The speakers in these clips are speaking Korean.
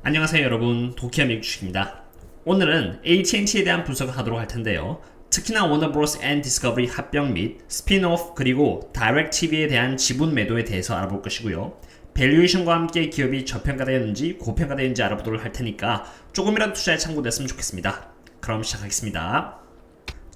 안녕하세요 여러분, 도키아 미국주식입니다. 오늘은 AT&T에 대한 분석을 하도록 할 텐데요. 특히나 워너브로스 앤 디스커버리 합병 및 스핀오프 그리고 다이렉TV에 대한 지분 매도에 대해서 알아볼 것이고요. 밸류에이션과 함께 기업이 저평가되었는지 고평가되었는지 알아보도록 할 테니까 조금이라도 투자에 참고됐으면 좋겠습니다. 그럼 시작하겠습니다.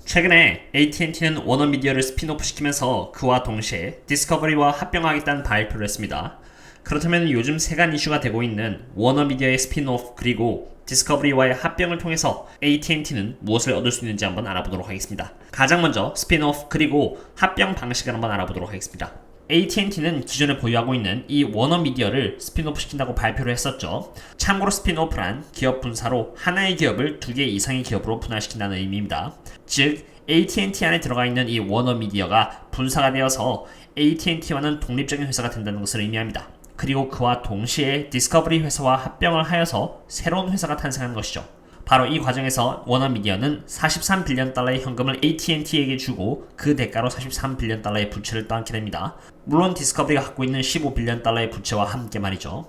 최근에 AT&T는 워너미디어를 스핀오프 시키면서 그와 동시에 디스커버리와 합병하겠다는 발표를 했습니다. 그렇다면 요즘 세간 이슈가 되고 있는 워너미디어의 스핀오프 그리고 디스커버리와의 합병을 통해서 AT&T는 무엇을 얻을 수 있는지 한번 알아보도록 하겠습니다. 가장 먼저 스핀오프 그리고 합병 방식을 한번 알아보도록 하겠습니다. AT&T는 기존에 보유하고 있는 이 워너미디어를 스핀오프 시킨다고 발표를 했었죠. 참고로 스핀오프란 기업 분사로 하나의 기업을 두 개 이상의 기업으로 분할시킨다는 의미입니다. 즉 AT&T 안에 들어가 있는 이 워너미디어가 분사가 되어서 AT&T와는 독립적인 회사가 된다는 것을 의미합니다. 그리고 그와 동시에 디스커버리 회사와 합병을 하여서 새로운 회사가 탄생하는 것이죠. 바로 이 과정에서 워너미디어는 43빌리언 달러의 현금을 AT&T에게 주고 그 대가로 43빌리언 달러의 부채를 떠안게 됩니다. 물론 디스커버리가 갖고 있는 15빌리언 달러의 부채와 함께 말이죠.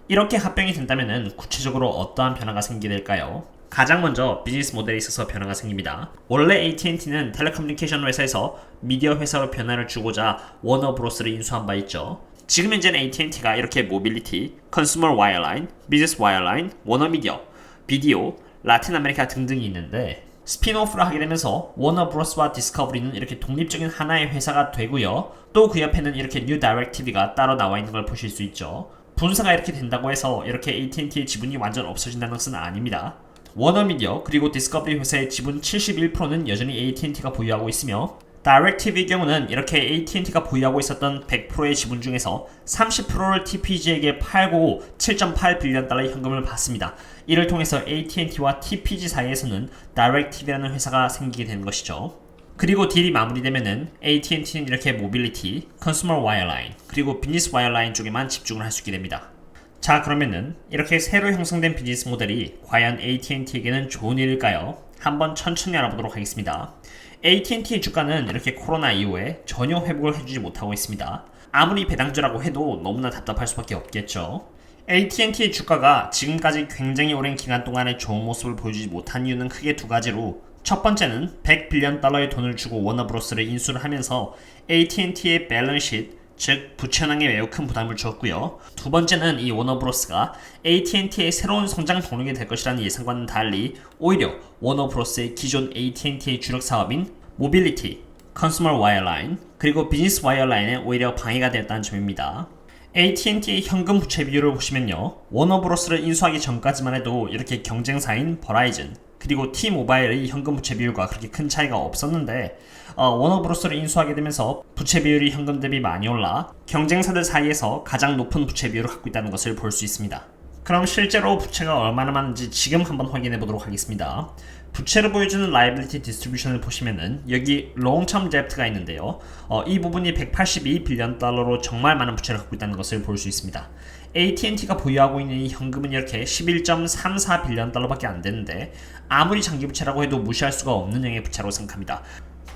이렇게 합병이 된다면 구체적으로 어떠한 변화가 생기게 될까요? 가장 먼저 비즈니스 모델에 있어서 변화가 생깁니다. 원래 AT&T는 텔레커뮤니케이션 회사에서 미디어 회사로 변화를 주고자 워너브로스를 인수한 바 있죠. 지금 현재는 AT&T가 이렇게 모빌리티, 컨슈머 와이어라인, 비즈니스 와이어라인, 워너미디어, 비디오, 라틴 아메리카 등등이 있는데 스핀오프를 하게 되면서 워너브로스와 디스커버리는 이렇게 독립적인 하나의 회사가 되고요. 또 그 옆에는 이렇게 뉴 다이렉TV가 따로 나와 있는 걸 보실 수 있죠. 분사가 이렇게 된다고 해서 이렇게 AT&T의 지분이 완전 없어진다는 것은 아닙니다. 워너미디어 그리고 디스커버리 회사의 지분 71%는 여전히 AT&T가 보유하고 있으며 다이렉TV의 경우는 이렇게 AT&T가 보유하고 있었던 100%의 지분 중에서 30%를 TPG에게 팔고 7.8빌리언 달러의 현금을 받습니다. 이를 통해서 AT&T와 TPG 사이에서는 다이렉TV라는 회사가 생기게 되는 것이죠. 그리고 딜이 마무리되면은 AT&T는 이렇게 모빌리티, 컨슈머 와이어라인, 그리고 비즈니스 와이어라인 쪽에만 집중을 할 수 있게 됩니다. 자, 그러면은 이렇게 새로 형성된 비즈니스 모델이 과연 AT&T에게는 좋은 일일까요? 한번 천천히 알아보도록 하겠습니다. AT&T의 주가는 이렇게 코로나 이후에 전혀 회복을 해주지 못하고 있습니다. 아무리 배당주라고 해도 너무나 답답할 수밖에 없겠죠. AT&T의 주가가 지금까지 굉장히 오랜 기간 동안에 좋은 모습을 보여주지 못한 이유는 크게 두 가지로, 첫 번째는 100빌리언 달러의 돈을 주고 워너브로스를 인수를 하면서 AT&T의 밸런스시트, 즉 부채 현황에 매우 큰 부담을 주었고요. 두 번째는 이 워너브로스가 AT&T의 새로운 성장 동력이 될 것이라는 예상과는 달리 오히려 워너브로스의 기존 AT&T의 주력 사업인 모빌리티, 컨슈머 와이어라인, 그리고 비즈니스 와이어라인에 오히려 방해가 되었다는 점입니다. AT&T의 현금 부채 비율을 보시면요, 워너브로스를 인수하기 전까지만 해도 이렇게 경쟁사인 버라이즌 그리고 T모바일의 현금 부채 비율과 그렇게 큰 차이가 없었는데 워너브로스를 인수하게 되면서 부채 비율이 현금 대비 많이 올라 경쟁사들 사이에서 가장 높은 부채 비율을 갖고 있다는 것을 볼 수 있습니다. 그럼 실제로 부채가 얼마나 많은지 지금 한번 확인해 보도록 하겠습니다. 부채를 보여주는 라이빌리티 디스트리뷰션을 보시면은 여기 롱텀 뎁트가 있는데요. 이 부분이 182빌리언 달러로 정말 많은 부채를 갖고 있다는 것을 볼 수 있습니다. AT&T가 보유하고 있는 이 현금은 이렇게 11.34빌리언 달러밖에 안 되는데 아무리 장기 부채라고 해도 무시할 수가 없는 양의 부채라고 생각합니다.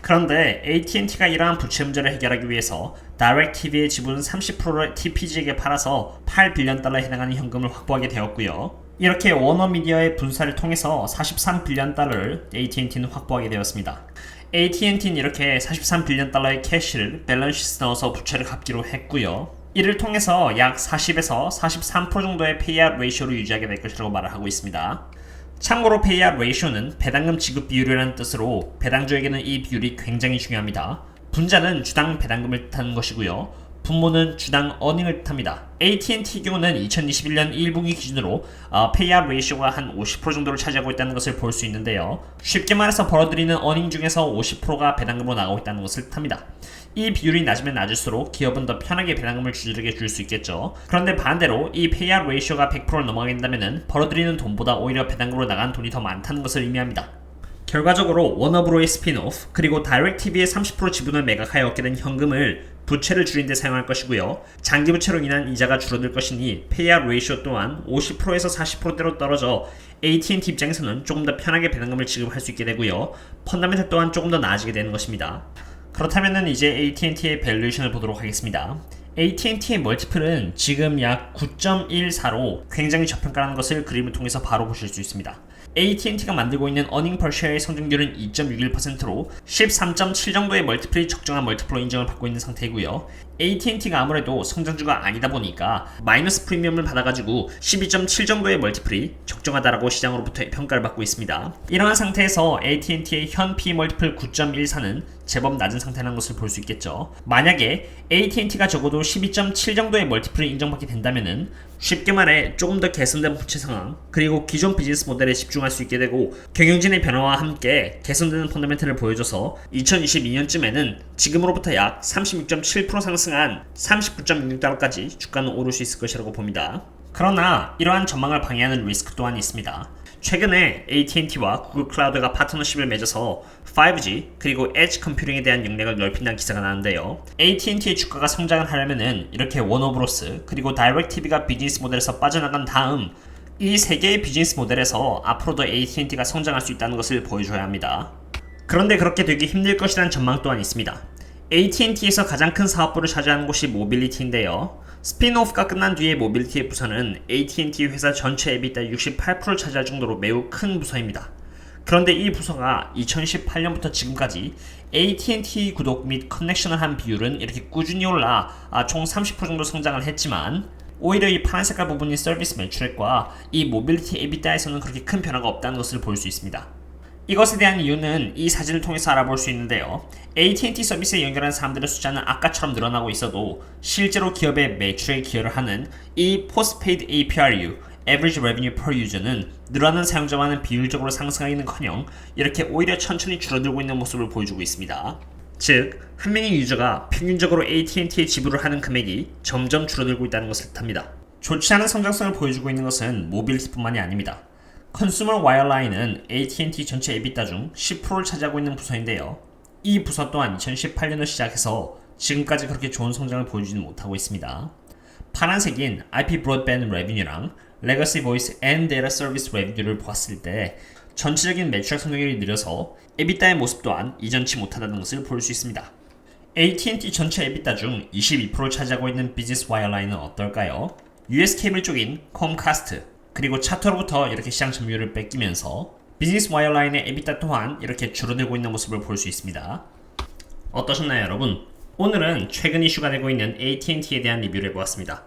그런데 AT&T가 이러한 부채 문제를 해결하기 위해서 다이렉TV의 지분 30%를 TPG에게 팔아서 8빌리언 달러에 해당하는 현금을 확보하게 되었고요. 이렇게 워너미디어의 분사를 통해서 43빌리언 달러를 AT&T는 확보하게 되었습니다. AT&T는 이렇게 43빌리언 달러의 캐시를 밸런스시트에 넣어서 부채를 갚기로 했고요. 이를 통해서 약 40에서 43% 정도의 페이아웃 레이쇼를 유지하게 될 것이라고 말을 하고 있습니다. 참고로 페이아웃 레이쇼는 배당금 지급 비율이라는 뜻으로 배당주에게는 이 비율이 굉장히 중요합니다. 분자는 주당 배당금을 뜻하는 것이고요. 분모는 주당 어닝을 뜻합니다. AT&T 경우는 2021년 1분기 기준으로 페이아웃 레이쇼가 한 50% 정도를 차지하고 있다는 것을 볼 수 있는데요. 쉽게 말해서 벌어들이는 어닝 중에서 50%가 배당금으로 나가고 있다는 것을 뜻합니다. 이 비율이 낮으면 낮을수록 기업은 더 편하게 배당금을 주주에게 줄 수 있겠죠. 그런데 반대로 이 페이아웃 레이쇼가 100%를 넘어가게 된다면 벌어들이는 돈보다 오히려 배당금으로 나간 돈이 더 많다는 것을 의미합니다. 결과적으로 워너브로의 스핀오프 그리고 다이렉TV의 30% 지분을 매각하여 얻게 된 현금을 부채를 줄인 데 사용할 것이고요. 장기 부채로 인한 이자가 줄어들 것이니 페이아웃 레이쇼 또한 50%에서 40%대로 떨어져 AT&T 입장에서는 조금 더 편하게 배당금을 지급할 수 있게 되고요. 펀더멘털 또한 조금 더 나아지게 되는 것입니다. 그렇다면 이제 AT&T의 밸류에이션을 보도록 하겠습니다. AT&T의 멀티플은 지금 약 9.14로 굉장히 저평가라는 것을 그림을 통해서 바로 보실 수 있습니다. AT&T가 만들고 있는 earning per share의 성장률은 2.61%로 13.7 정도의 멀티플이 적정한 멀티플로 인정을 받고 있는 상태이고요. AT&T가 아무래도 성장주가 아니다 보니까 마이너스 프리미엄을 받아가지고 12.7 정도의 멀티플이 적정하다라고 시장으로부터 평가를 받고 있습니다. 이러한 상태에서 AT&T의 현 P 멀티플 9.14는 제법 낮은 상태라는 것을 볼 수 있겠죠. 만약에 AT&T가 적어도 12.7 정도의 멀티플을 인정받게 된다면은 쉽게 말해 조금 더 개선된 부채 상황 그리고 기존 비즈니스 모델에 집중할 수 있게 되고 경영진의 변화와 함께 개선되는 펀더멘털을 보여줘서 2022년쯤에는 지금으로부터 약 36.7% 상승한 39.66달러까지 주가는 오를 수 있을 것이라고 봅니다. 그러나 이러한 전망을 방해하는 리스크 또한 있습니다. 최근에 AT&T와 구글 클라우드가 파트너십을 맺어서 5G 그리고 엣지 컴퓨팅에 대한 역량을 넓힌다는 기사가 나는데요. AT&T의 주가가 성장을 하려면은 이렇게 워너브로스 그리고 다이렉TV가 비즈니스 모델에서 빠져나간 다음 이 세 개의 비즈니스 모델에서 앞으로도 AT&T가 성장할 수 있다는 것을 보여줘야 합니다. 그런데 그렇게 되기 힘들 것이라는 전망 또한 있습니다. AT&T에서 가장 큰 사업부를 차지하는 곳이 모빌리티인데요. 스핀오프가 끝난 뒤에 모빌리티의 부서는 AT&T 회사 전체 EBITDA 68%를 차지할 정도로 매우 큰 부서입니다. 그런데 이 부서가 2018년부터 지금까지 AT&T 구독 및 커넥션을 한 비율은 이렇게 꾸준히 올라 총 30% 정도 성장을 했지만 오히려 이 파란 색깔 부분인 서비스 매출액과 이 모빌리티 EBITDA에서는 그렇게 큰 변화가 없다는 것을 볼 수 있습니다. 이것에 대한 이유는 이 사진을 통해서 알아볼 수 있는데요. AT&T 서비스에 연결한 사람들의 숫자는 아까처럼 늘어나고 있어도 실제로 기업의 매출에 기여를 하는 이 Postpaid APRU, Average Revenue Per User는 늘어나는 사용자와는 비율적으로 상승하기는커녕 이렇게 오히려 천천히 줄어들고 있는 모습을 보여주고 있습니다. 즉, 한 명의 유저가 평균적으로 AT&T에 지불을 하는 금액이 점점 줄어들고 있다는 것을 뜻합니다. 좋지 않은 성장성을 보여주고 있는 것은 모빌리티뿐만이 아닙니다. 컨슈머 와이어라인은 AT&T 전체 EBITDA 중 10%를 차지하고 있는 부서인데요. 이 부서 또한 2018년을 시작해서 지금까지 그렇게 좋은 성장을 보여주지는 못하고 있습니다. 파란색인 IP 브로드밴드 레비뉴랑 레거시 보이스 앤 데이터 서비스 레비뉴를 보았을 때 전체적인 매출액 성장률이 느려서 EBITDA의 모습 또한 이전치 못하다는 것을 볼 수 있습니다. AT&T 전체 EBITDA 중 22%를 차지하고 있는 비즈니스 와이어라인은 어떨까요? US 케이블 쪽인 콤카스트 그리고 차터로부터 이렇게 시장 점유율을 뺏기면서 비즈니스 와이어라인의 EBITDA 또한 이렇게 줄어들고 있는 모습을 볼 수 있습니다. 어떠셨나요, 여러분? 오늘은 최근 이슈가 되고 있는 AT&T에 대한 리뷰를 해보았습니다.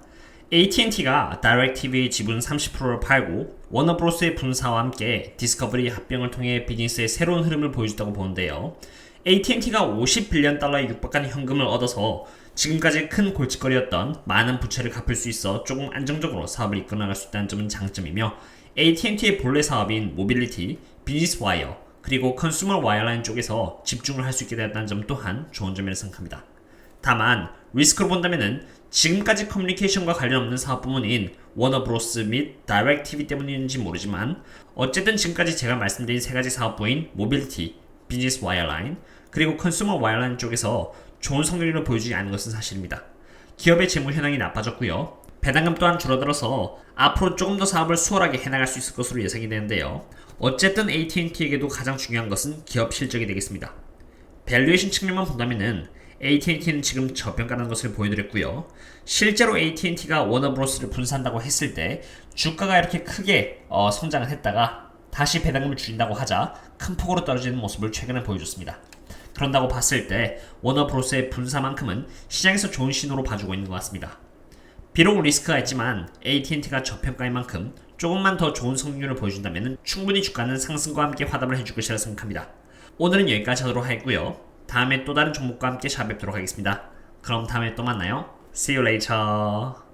AT&T가 다이렉TV의 지분 30%를 팔고 워너브로스의 분사와 함께 디스커버리 합병을 통해 비즈니스의 새로운 흐름을 보여줬다고 보는데요. AT&T가 50빌리언 달러에 육박한 현금을 얻어서 지금까지 큰 골칫거리였던 많은 부채를 갚을 수 있어 조금 안정적으로 사업을 이끌어나갈 수 있다는 점은 장점이며 AT&T의 본래 사업인 모빌리티, 비즈니스 와이어, 그리고 컨슈머 와이어라인 쪽에서 집중을 할 수 있게 되었다는 점 또한 좋은 점이라 생각합니다. 다만 리스크로 본다면은 지금까지 커뮤니케이션과 관련 없는 사업 부문인 워너브로스 및 다이렉TV 때문인지 모르지만 어쨌든 지금까지 제가 말씀드린 세 가지 사업부인 모빌리티, 비즈니스 와이어라인, 그리고 컨슈머 와이어라인 쪽에서 좋은 성적률을 보여주지 않은 것은 사실입니다. 기업의 재무 현황이 나빠졌고요. 배당금 또한 줄어들어서 앞으로 조금 더 사업을 수월하게 해나갈 수 있을 것으로 예상이 되는데요. 어쨌든 AT&T에게도 가장 중요한 것은 기업 실적이 되겠습니다. 밸류에이션 측면만 본다면은 AT&T는 지금 저평가라는 것을 보여드렸고요. 실제로 AT&T가 워너브로스를 분산한다고 했을 때 주가가 이렇게 크게 성장을 했다가 다시 배당금을 줄인다고 하자 큰 폭으로 떨어지는 모습을 최근에 보여줬습니다. 그런다고 봤을 때 워너브로스의 분사만큼은 시장에서 좋은 신호로 봐주고 있는 것 같습니다. 비록 리스크가 있지만 AT&T가 저평가인 만큼 조금만 더 좋은 성장률을 보여준다면 충분히 주가는 상승과 함께 화답을 해줄 것이라 생각합니다. 오늘은 여기까지 하도록 하겠고요. 다음에 또 다른 종목과 함께 찾아뵙도록 하겠습니다. 그럼 다음에 또 만나요. See you later.